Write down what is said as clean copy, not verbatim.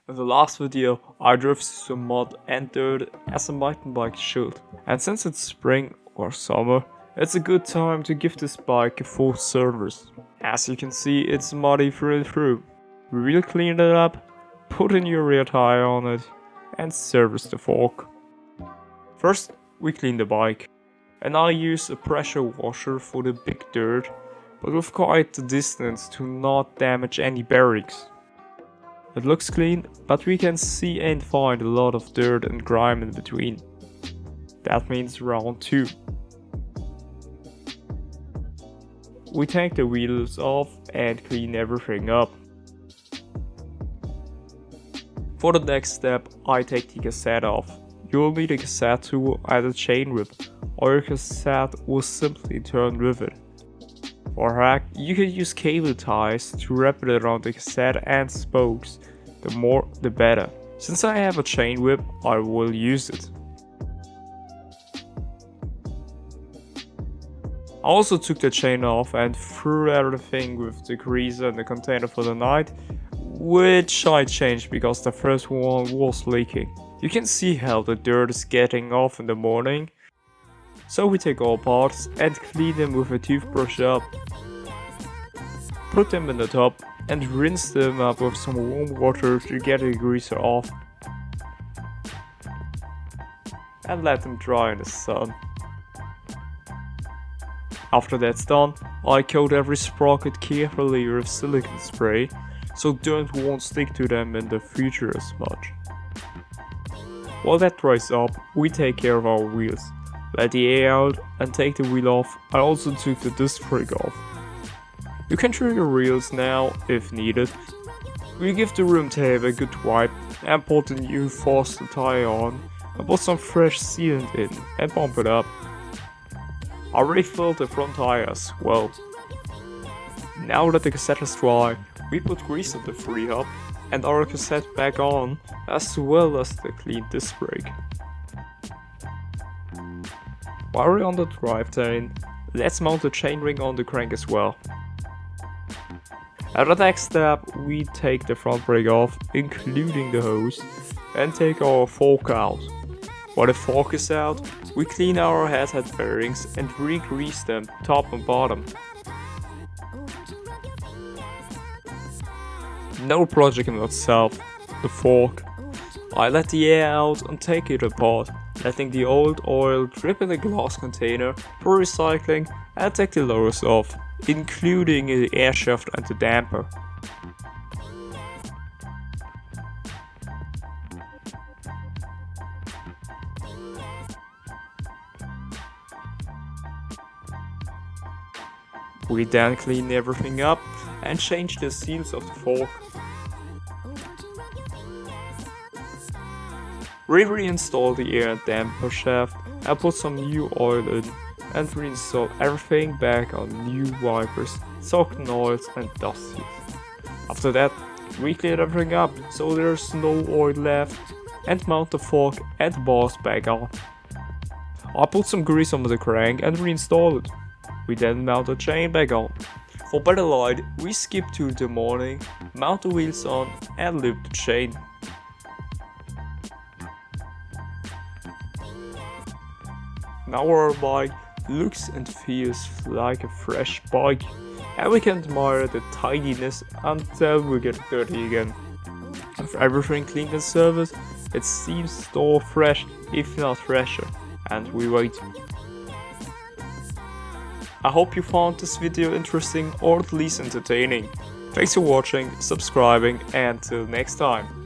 In the last video, I drove some mud and dirt as a mountain bike should, and since it's spring or summer, it's a good time to give this bike a full service. As you can see, it's muddy through and through. We will clean it up, put a new rear tire on it, and service the fork. First, we clean the bike, and I use a pressure washer for the big dirt, but with quite the distance to not damage any bearings. It looks clean, but we can see and find a lot of dirt and grime in between. That means round 2. We take the wheels off and clean everything up. For the next step, I take the cassette off. You will need a cassette tool and a chain whip, or your cassette will simply turn with it. For hack, you can use cable ties to wrap it around the cassette and spokes. The more, the better. Since I have a chain whip, I will use it. I also took the chain off and threw everything with the degreaser in the container for the night, which I changed because the first one was leaking. You can see how the dirt is getting off in the morning. So we take all parts and clean them with a toothbrush up. Put them in the tub and rinse them up with some warm water to get the degreaser off. And let them dry in the sun. After that's done, I coat every sprocket carefully with silicone spray, so dirt won't stick to them in the future as much. While that dries up, we take care of our wheels. Let the air out and take the wheel off. I also took the disc brake off. You can trim your wheels now if needed. We give the rim tape a good wipe and put the new faster tire on and put some fresh sealant in and pump it up. I refilled the front tire as well. Now that the cassette is dry, we put grease on the free hub and our cassette back on, as well as the clean disc brake. While we're on the drivetrain, let's mount the chainring on the crank as well. At the next step, we take the front brake off, including the hose, and take our fork out. While the fork is out, we clean our head bearings and re-grease them top and bottom. No project in itself, the fork. I let the air out and take it apart, letting the old oil drip in the glass container for recycling and take the lowers off, including the air shaft and the damper. We then clean everything up and change the seals of the fork. We reinstall the air and damper shaft and put some new oil in and reinstall everything back on new wipers, soaking oils and dust seals. After that, we clean everything up so there's no oil left and mount the fork and bars back on. I put some grease on the crank and reinstall it. We then mount the chain back on. For better light, we skip to the morning, mount the wheels on and loop the chain. Now our bike looks and feels like a fresh bike, and we can admire the tidiness until we get dirty again. With everything cleaned and serviced, it seems still fresh, if not fresher, and we wait. I hope you found this video interesting or at least entertaining. Thanks for watching, subscribing, and till next time.